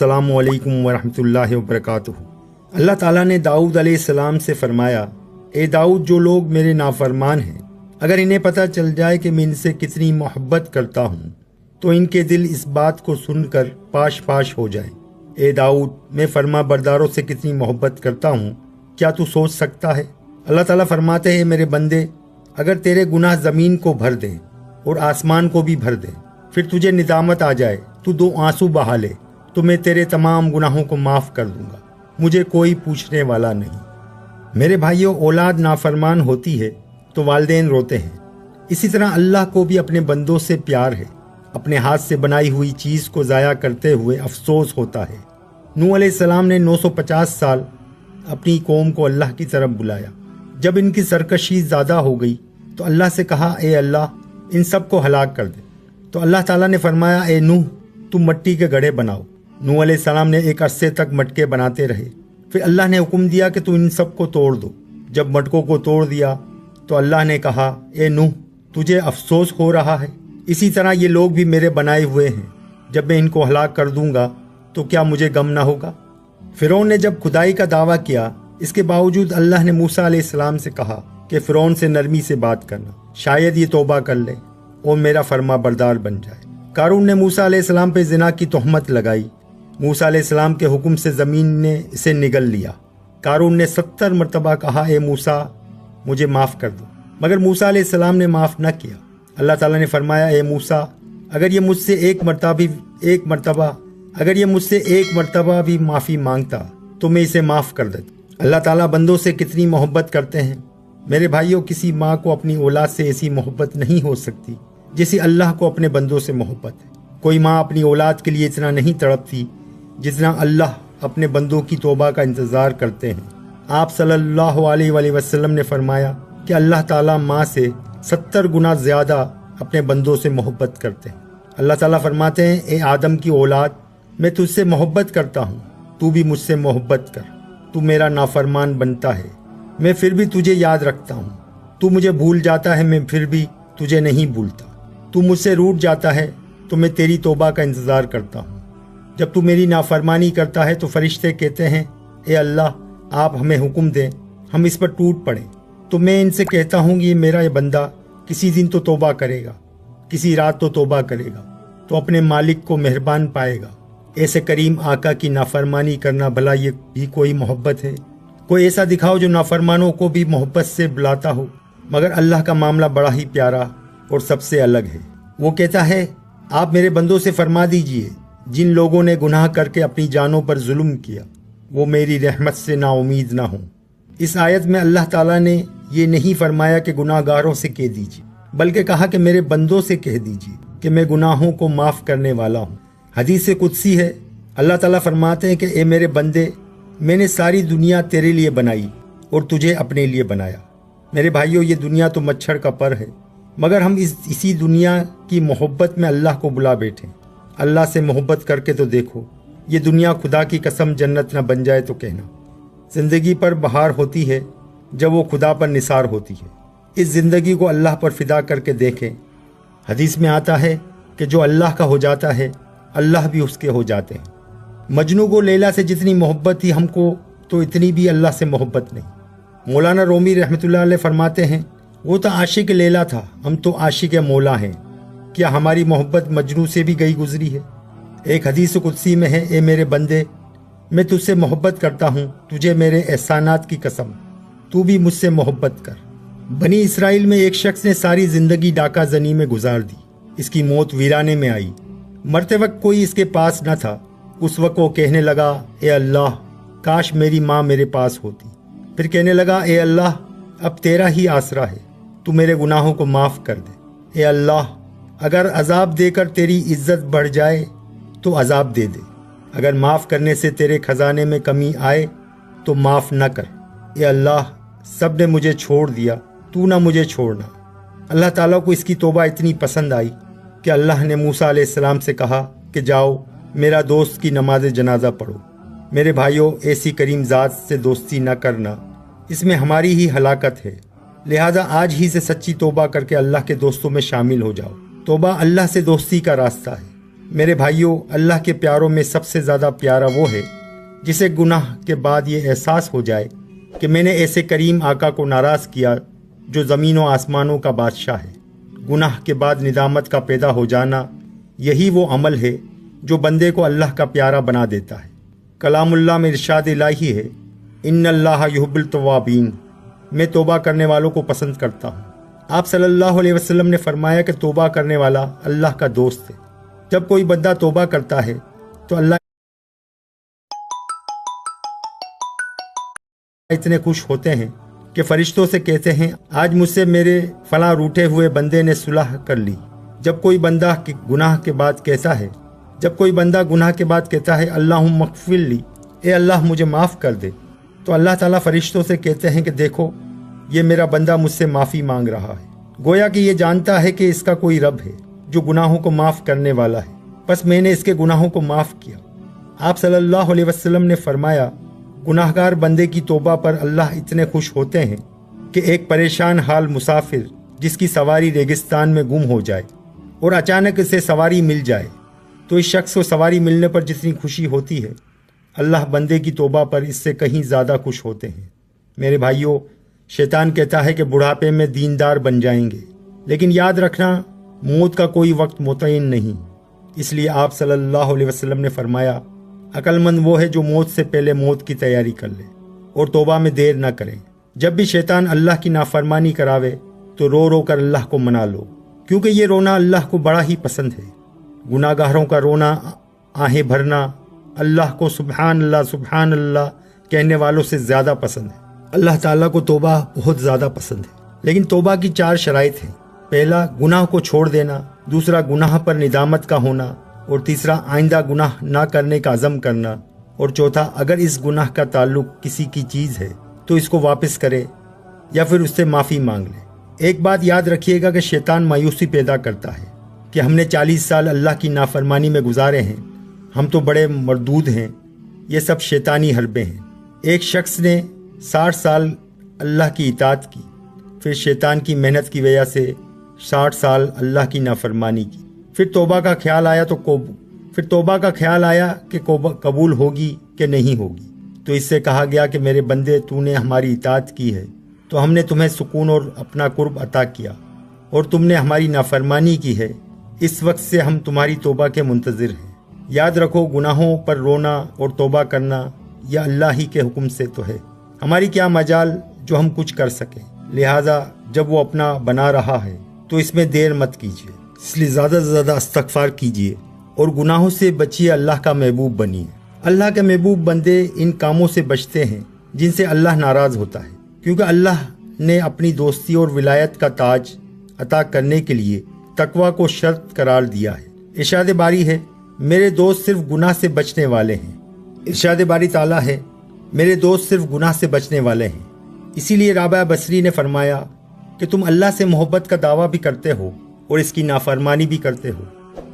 السلام علیکم ورحمۃ اللہ وبرکاتہ۔ اللہ تعالیٰ نے داؤد علیہ السلام سے فرمایا، اے داؤد، جو لوگ میرے نافرمان ہیں، اگر انہیں پتہ چل جائے کہ میں ان سے کتنی محبت کرتا ہوں تو ان کے دل اس بات کو سن کر پاش پاش ہو جائیں۔ اے داؤد، میں فرما برداروں سے کتنی محبت کرتا ہوں، کیا تو سوچ سکتا ہے؟ اللہ تعالیٰ فرماتے ہیں، میرے بندے، اگر تیرے گناہ زمین کو بھر دیں اور آسمان کو بھی بھر دیں، پھر تجھے ندامت آ جائے، تو 2 آنسو بہا لے، تو میں تیرے تمام گناہوں کو معاف کر دوں گا، مجھے کوئی پوچھنے والا نہیں۔ میرے بھائیوں، اولاد نافرمان ہوتی ہے تو والدین روتے ہیں، اسی طرح اللہ کو بھی اپنے بندوں سے پیار ہے۔ اپنے ہاتھ سے بنائی ہوئی چیز کو ضائع کرتے ہوئے افسوس ہوتا ہے۔ نوح علیہ السلام نے 950 سال اپنی قوم کو اللہ کی طرف بلایا۔ جب ان کی سرکشی زیادہ ہو گئی تو اللہ سے کہا، اے اللہ، ان سب کو ہلاک کر دے۔ تو اللہ تعالیٰ نے فرمایا، اے نوح، تم مٹی کے گڑھے بناؤ۔ نوح علیہ السلام نے ایک عرصے تک مٹکے بناتے رہے، پھر اللہ نے حکم دیا کہ تم ان سب کو توڑ دو۔ جب مٹکوں کو توڑ دیا تو اللہ نے کہا، اے نوح، تجھے افسوس ہو رہا ہے؟ اسی طرح یہ لوگ بھی میرے بنائے ہوئے ہیں، جب میں ان کو ہلاک کر دوں گا تو کیا مجھے غم نہ ہوگا؟ فرعون نے جب خدائی کا دعویٰ کیا، اس کے باوجود اللہ نے موسیٰ علیہ السلام سے کہا کہ فرعون سے نرمی سے بات کرنا، شاید یہ توبہ کر لے اور میرا فرما بردار بن جائے۔ قارون نے موسیٰ علیہ السلام پہ زنا کی تہمت لگائی۔ موسیٰ علیہ السلام کے حکم سے زمین نے اسے نگل لیا۔ قارون نے 70 مرتبہ کہا، اے موسیٰ، مجھے معاف کر دو، مگر موسیٰ علیہ السلام نے معاف نہ کیا۔ اللہ تعالیٰ نے فرمایا، اے موسیٰ، اگر یہ مجھ سے ایک مرتبہ بھی معافی مانگتا تو میں اسے معاف کر دیتا۔ اللہ تعالیٰ بندوں سے کتنی محبت کرتے ہیں۔ میرے بھائیوں، کسی ماں کو اپنی اولاد سے ایسی محبت نہیں ہو سکتی جیسی اللہ کو اپنے بندوں سے محبت ہے۔ کوئی ماں اپنی اولاد کے لیے اتنا نہیں تڑپتی جتنا اللہ اپنے بندوں کی توبہ کا انتظار کرتے ہیں۔ آپ صلی اللہ علیہ وآلہ وسلم نے فرمایا کہ اللہ تعالیٰ ماں سے 70 گنا زیادہ اپنے بندوں سے محبت کرتے ہیں۔ اللہ تعالیٰ فرماتے ہیں، اے آدم کی اولاد، میں تجھ سے محبت کرتا ہوں، تو بھی مجھ سے محبت کر۔ تو میرا نافرمان بنتا ہے، میں پھر بھی تجھے یاد رکھتا ہوں۔ تو مجھے بھول جاتا ہے، میں پھر بھی تجھے نہیں بھولتا۔ تو مجھ سے روٹھ جاتا ہے تو میں تیری توبہ کا انتظار کرتا ہوں۔ جب تو میری نافرمانی کرتا ہے تو فرشتے کہتے ہیں، اے اللہ، آپ ہمیں حکم دیں، ہم اس پر ٹوٹ پڑیں۔ تو میں ان سے کہتا ہوں کہ یہ میرا یہ بندہ کسی دن تو توبہ کرے گا، کسی رات تو توبہ کرے گا، تو اپنے مالک کو مہربان پائے گا۔ ایسے کریم آقا کی نافرمانی کرنا بھلا یہ بھی کوئی محبت ہے؟ کوئی ایسا دکھاؤ جو نافرمانوں کو بھی محبت سے بلاتا ہو۔ مگر اللہ کا معاملہ بڑا ہی پیارا اور سب سے الگ ہے۔ وہ کہتا ہے، آپ میرے بندوں سے فرما دیجئے، جن لوگوں نے گناہ کر کے اپنی جانوں پر ظلم کیا، وہ میری رحمت سے نا امید نہ ہوں۔ اس آیت میں اللہ تعالیٰ نے یہ نہیں فرمایا کہ گناہ گاروں سے کہہ دیجیے، بلکہ کہا کہ میرے بندوں سے کہہ دیجیے کہ میں گناہوں کو معاف کرنے والا ہوں۔ حدیث قدسی ہے، اللہ تعالیٰ فرماتے ہیں کہ اے میرے بندے، میں نے ساری دنیا تیرے لیے بنائی اور تجھے اپنے لیے بنایا۔ میرے بھائیوں، یہ دنیا تو مچھر کا پر ہے، مگر ہم اسی دنیا کی محبت میں اللہ کو بلا بیٹھے۔ اللہ سے محبت کر کے تو دیکھو، یہ دنیا خدا کی قسم جنت نہ بن جائے تو کہنا۔ زندگی پر بہار ہوتی ہے جب وہ خدا پر نثار ہوتی ہے۔ اس زندگی کو اللہ پر فدا کر کے دیکھیں۔ حدیث میں آتا ہے کہ جو اللہ کا ہو جاتا ہے، اللہ بھی اس کے ہو جاتے ہیں۔ مجنوں کو لیلا سے جتنی محبت تھی، ہم کو تو اتنی بھی اللہ سے محبت نہیں۔ مولانا رومی رحمۃ اللہ علیہ فرماتے ہیں، وہ تو عاشق لیلا تھا، ہم تو عاشق مولا ہیں، کیا ہماری محبت مجنوں سے بھی گئی گزری ہے؟ ایک حدیث قدسی میں ہے، اے میرے بندے، میں تجھ سے محبت کرتا ہوں، تجھے میرے احسانات کی قسم، تو بھی مجھ سے محبت کر۔ بنی اسرائیل میں ایک شخص نے ساری زندگی ڈاکہ زنی میں گزار دی۔ اس کی موت ویرانے میں آئی۔ مرتے وقت کوئی اس کے پاس نہ تھا۔ اس وقت وہ کہنے لگا، اے اللہ، کاش میری ماں میرے پاس ہوتی۔ پھر کہنے لگا، اے اللہ، اب تیرا ہی آسرا ہے، تو میرے گناہوں کو معاف کر دے۔ اے اللہ، اگر عذاب دے کر تیری عزت بڑھ جائے تو عذاب دے دے، اگر معاف کرنے سے تیرے خزانے میں کمی آئے تو معاف نہ کر۔ اے اللہ، سب نے مجھے چھوڑ دیا، تو نہ مجھے چھوڑنا۔ اللہ تعالیٰ کو اس کی توبہ اتنی پسند آئی کہ اللہ نے موسیٰ علیہ السلام سے کہا کہ جاؤ میرا دوست کی نماز جنازہ پڑھو۔ میرے بھائیوں، ایسی کریم ذات سے دوستی نہ کرنا، اس میں ہماری ہی ہلاکت ہے۔ لہذا آج ہی سے سچی توبہ کر کے اللہ کے دوستوں میں شامل ہو جاؤ۔ توبہ اللہ سے دوستی کا راستہ ہے۔ میرے بھائیوں، اللہ کے پیاروں میں سب سے زیادہ پیارا وہ ہے جسے گناہ کے بعد یہ احساس ہو جائے کہ میں نے ایسے کریم آقا کو ناراض کیا جو زمین و آسمانوں کا بادشاہ ہے۔ گناہ کے بعد ندامت کا پیدا ہو جانا، یہی وہ عمل ہے جو بندے کو اللہ کا پیارا بنا دیتا ہے۔ کلام اللہ میں ارشاد الہی ہے، ان اللہ یحب التوابین، میں توبہ کرنے والوں کو پسند کرتا ہوں۔ آپ صلی اللہ علیہ وسلم نے فرمایا کہ توبہ کرنے والا اللہ کا دوست ہے۔ جب کوئی بندہ توبہ کرتا ہے تو اللہ اتنے خوش ہوتے ہیں کہ فرشتوں سے کہتے ہیں، آج مجھ سے میرے فلاں روٹے ہوئے بندے نے صلح کر لی۔ جب کوئی بندہ گناہ کے بعد کہتا ہے اللہم اغفر لی، اے اللہ مجھے معاف کر دے، تو اللہ تعالیٰ فرشتوں سے کہتے ہیں کہ دیکھو یہ میرا بندہ مجھ سے معافی مانگ رہا ہے۔ گویا کہ یہ جانتا ہے کہ اس کا کوئی رب ہے جو گناہوں کو معاف کرنے والا ہے، بس میں نے اس کے گناہوں کو معاف کیا۔ آپ صلی اللہ علیہ وسلم نے فرمایا، گناہگار بندے کی توبہ پر اللہ اتنے خوش ہوتے ہیں کہ ایک پریشان حال مسافر جس کی سواری ریگستان میں گم ہو جائے اور اچانک اسے سواری مل جائے تو اس شخص کو سواری ملنے پر جتنی خوشی ہوتی ہے، اللہ بندے کی توبہ پر اس سے کہیں زیادہ خوش ہوتے ہیں۔ میرے بھائیوں، شیطان کہتا ہے کہ بڑھاپے میں دیندار بن جائیں گے، لیکن یاد رکھنا موت کا کوئی وقت متعین نہیں۔ اس لیے آپ صلی اللہ علیہ وسلم نے فرمایا، عقل مند وہ ہے جو موت سے پہلے موت کی تیاری کر لے اور توبہ میں دیر نہ کرے۔ جب بھی شیطان اللہ کی نافرمانی کراوے تو رو رو کر اللہ کو منا لو، کیونکہ یہ رونا اللہ کو بڑا ہی پسند ہے۔ گناہ گاروں کا رونا، آہیں بھرنا اللہ کو سبحان اللہ کہنے والوں سے زیادہ پسند ہے۔ اللہ تعالیٰ کو توبہ بہت زیادہ پسند ہے، لیکن توبہ کی 4 شرائط ہیں۔ پہلا، گناہ کو چھوڑ دینا، دوسرا، گناہ پر ندامت کا ہونا، اور تیسرا، آئندہ گناہ نہ کرنے کا عزم کرنا، اور چوتھا، اگر اس گناہ کا تعلق کسی کی چیز ہے تو اس کو واپس کرے یا پھر اس سے معافی مانگ لے۔ ایک بات یاد رکھیے گا کہ شیطان مایوسی پیدا کرتا ہے کہ ہم نے 40 سال اللہ کی نافرمانی میں گزارے ہیں، ہم تو بڑے مردود ہیں۔ یہ سب شیطانی حربیں ہیں۔ ایک شخص نے 60 سال اللہ کی اطاعت کی، پھر شیطان کی محنت کی وجہ سے 60 سال اللہ کی نافرمانی کی، پھر توبہ کا خیال آیا کہ قبول ہوگی کہ نہیں ہوگی، تو اس سے کہا گیا کہ میرے بندے، تو نے ہماری اطاعت کی ہے تو ہم نے تمہیں سکون اور اپنا قرب عطا کیا، اور تم نے ہماری نافرمانی کی ہے، اس وقت سے ہم تمہاری توبہ کے منتظر ہیں۔ یاد رکھو، گناہوں پر رونا اور توبہ کرنا یہ اللہ ہی کے حکم سے تو ہے، ہماری کیا مجال جو ہم کچھ کر سکیں۔ لہٰذا جب وہ اپنا بنا رہا ہے تو اس میں دیر مت کیجیے، اس لیے زیادہ سے زیادہ استغفار کیجیے اور گناہوں سے بچیے، اللہ کا محبوب بنیے۔ اللہ کے محبوب بندے ان کاموں سے بچتے ہیں جن سے اللہ ناراض ہوتا ہے، کیونکہ اللہ نے اپنی دوستی اور ولایت کا تاج عطا کرنے کے لیے تقوی کو شرط قرار دیا ہے۔ ارشاد باری ہے، میرے دوست صرف گناہ سے بچنے والے ہیں۔ ارشاد باری تعالیٰ ہے، میرے دوست صرف گناہ سے بچنے والے ہیں۔ اسی لیے رابعہ بصری نے فرمایا کہ تم اللہ سے محبت کا دعویٰ بھی کرتے ہو اور اس کی نافرمانی بھی کرتے ہو،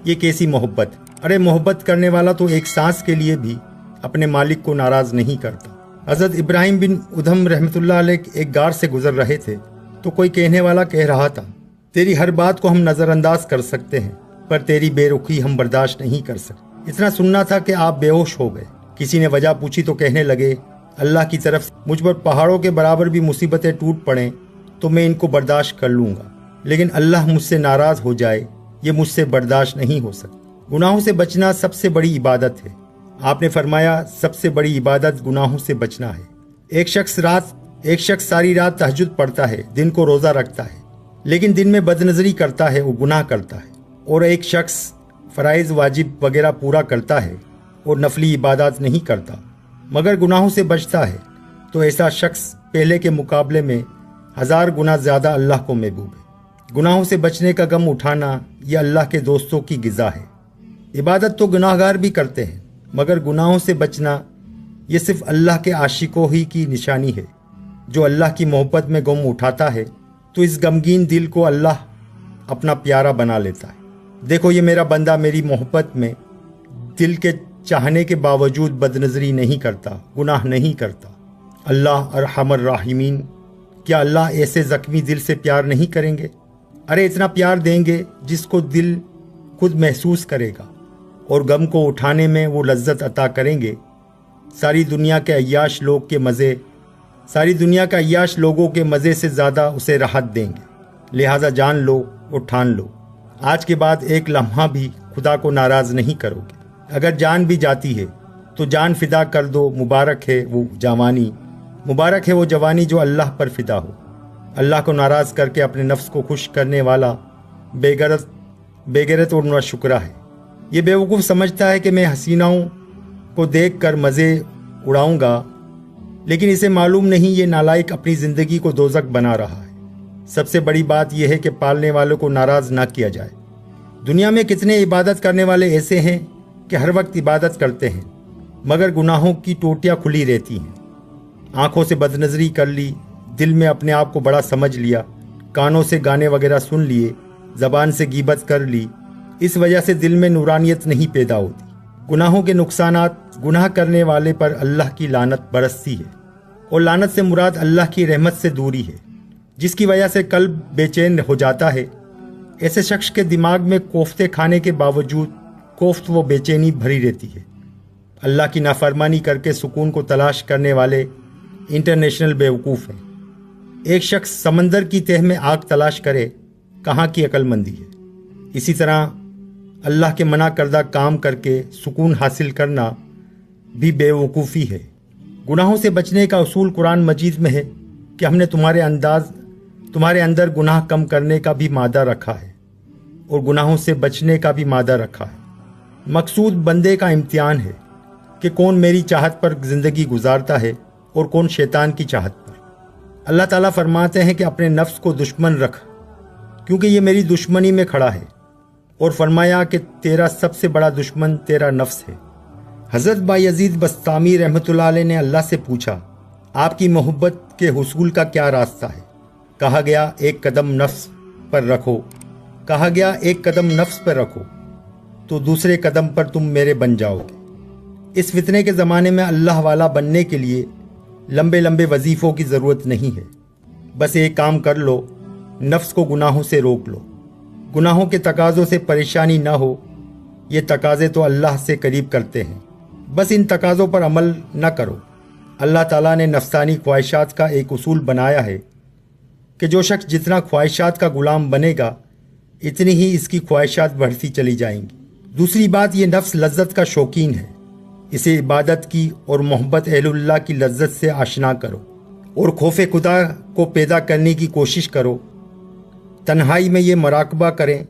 یہ کیسی محبت؟ ارے محبت کرنے والا تو ایک سانس کے لیے بھی اپنے مالک کو ناراض نہیں کرتا۔ حضرت ابراہیم بن ادھم رحمۃ اللہ علیہ ایک غار سے گزر رہے تھے تو کوئی کہنے والا کہہ رہا تھا، تیری ہر بات کو ہم نظر انداز کر سکتے ہیں پر تیری بے رخی ہم برداشت نہیں کر سکتے۔ اتنا سننا تھا کہ آپ بے ہوش ہو گئے۔ کسی نے وجہ پوچھی تو کہنے لگے، اللہ کی طرف سے مجھ پر پہاڑوں کے برابر بھی مصیبتیں ٹوٹ پڑیں تو میں ان کو برداشت کر لوں گا، لیکن اللہ مجھ سے ناراض ہو جائے یہ مجھ سے برداشت نہیں ہو سکتا۔ گناہوں سے بچنا سب سے بڑی عبادت ہے۔ آپ نے فرمایا، سب سے بڑی عبادت گناہوں سے بچنا ہے۔ ایک شخص ساری رات تہجد پڑھتا ہے، دن کو روزہ رکھتا ہے، لیکن دن میں بدنظری کرتا ہے اور گناہ کرتا ہے، اور ایک شخص فرائض واجب وغیرہ پورا کرتا ہے اور نفلی عبادات نہیں کرتا مگر گناہوں سے بچتا ہے، تو ایسا شخص پہلے کے مقابلے میں 1000 گنا زیادہ اللہ کو محبوب ہے۔ گناہوں سے بچنے کا غم اٹھانا یہ اللہ کے دوستوں کی غذا ہے۔ عبادت تو گناہ گار بھی کرتے ہیں، مگر گناہوں سے بچنا یہ صرف اللہ کے عاشقوں ہی کی نشانی ہے۔ جو اللہ کی محبت میں غم اٹھاتا ہے تو اس غمگین دل کو اللہ اپنا پیارا بنا لیتا ہے۔ دیکھو، یہ میرا بندہ میری محبت میں دل کے چاہنے کے باوجود بدنظری نہیں کرتا، گناہ نہیں کرتا۔ اللہ ارحم الراحمین، کیا اللہ ایسے زخمی دل سے پیار نہیں کریں گے؟ ارے اتنا پیار دیں گے جس کو دل خود محسوس کرے گا اور غم کو اٹھانے میں وہ لذت عطا کریں گے۔ ساری دنیا کے عیاش لوگوں کے مزے سے زیادہ اسے راحت دیں گے۔ لہٰذا جان لو اور ٹھان لو، آج کے بعد ایک لمحہ بھی خدا کو ناراض نہیں کرو گے۔ اگر جان بھی جاتی ہے تو جان فدا کر دو، مبارک ہے وہ جوانی جو اللہ پر فدا ہو۔ اللہ کو ناراض کر کے اپنے نفس کو خوش کرنے والا بے غیرت اور ناشکرا ہے۔ یہ بیوقوف سمجھتا ہے کہ میں حسیناؤں کو دیکھ کر مزے اڑاؤں گا، لیکن اسے معلوم نہیں یہ نالائق اپنی زندگی کو دوزخ بنا رہا ہے۔ سب سے بڑی بات یہ ہے کہ پالنے والوں کو ناراض نہ کیا جائے۔ دنیا میں کتنے عبادت کرنے والے ایسے ہیں کہ ہر وقت عبادت کرتے ہیں مگر گناہوں کی ٹوٹیاں کھلی رہتی ہیں۔ آنکھوں سے بدنظری کر لی، دل میں اپنے آپ کو بڑا سمجھ لیا، کانوں سے گانے وغیرہ سن لیے، زبان سے غیبت کر لی، اس وجہ سے دل میں نورانیت نہیں پیدا ہوتی۔ گناہوں کے نقصانات، گناہ کرنے والے پر اللہ کی لعنت برستی ہے، اور لعنت سے مراد اللہ کی رحمت سے دوری ہے، جس کی وجہ سے قلب بے چین ہو جاتا ہے۔ ایسے شخص کے دماغ میں کوفتے کھانے کے باوجود کوفت و بے چینی بھری رہتی ہے۔ اللہ کی نافرمانی کر کے سکون کو تلاش کرنے والے انٹرنیشنل بیوقوف ہیں۔ ایک شخص سمندر کی تہہ میں آگ تلاش کرے، کہاں کی عقل مندی ہے۔ اسی طرح اللہ کے منع کردہ کام کر کے سکون حاصل کرنا بھی بیوقوفی ہے۔ گناہوں سے بچنے کا اصول قرآن مجید میں ہے کہ ہم نے تمہارے اندر گناہ کم کرنے کا بھی مادہ رکھا ہے اور گناہوں سے بچنے کا بھی مادہ رکھا ہے۔ مقصود بندے کا امتحان ہے کہ کون میری چاہت پر زندگی گزارتا ہے اور کون شیطان کی چاہت پر۔ اللہ تعالیٰ فرماتے ہیں کہ اپنے نفس کو دشمن رکھ، کیونکہ یہ میری دشمنی میں کھڑا ہے، اور فرمایا کہ تیرا سب سے بڑا دشمن تیرا نفس ہے۔ حضرت بایزید بسطامی رحمۃ اللہ علیہ نے اللہ سے پوچھا، آپ کی محبت کے حصول کا کیا راستہ ہے؟ کہا گیا ایک قدم نفس پر رکھو تو دوسرے قدم پر تم میرے بن جاؤ گے۔ اس فتنے کے زمانے میں اللہ والا بننے کے لیے لمبے لمبے وظیفوں کی ضرورت نہیں ہے، بس ایک کام کر لو، نفس کو گناہوں سے روک لو۔ گناہوں کے تقاضوں سے پریشانی نہ ہو، یہ تقاضے تو اللہ سے قریب کرتے ہیں، بس ان تقاضوں پر عمل نہ کرو۔ اللہ تعالیٰ نے نفسانی خواہشات کا ایک اصول بنایا ہے کہ جو شخص جتنا خواہشات کا غلام بنے گا، اتنی ہی اس کی خواہشات بڑھتی چلی جائیں گی۔ دوسری بات، یہ نفس لذت کا شوقین ہے، اسے عبادت کی اور محبت اہل اللہ کی لذت سے آشنا کرو اور خوف خدا کو پیدا کرنے کی کوشش کرو۔ تنہائی میں یہ مراقبہ کریں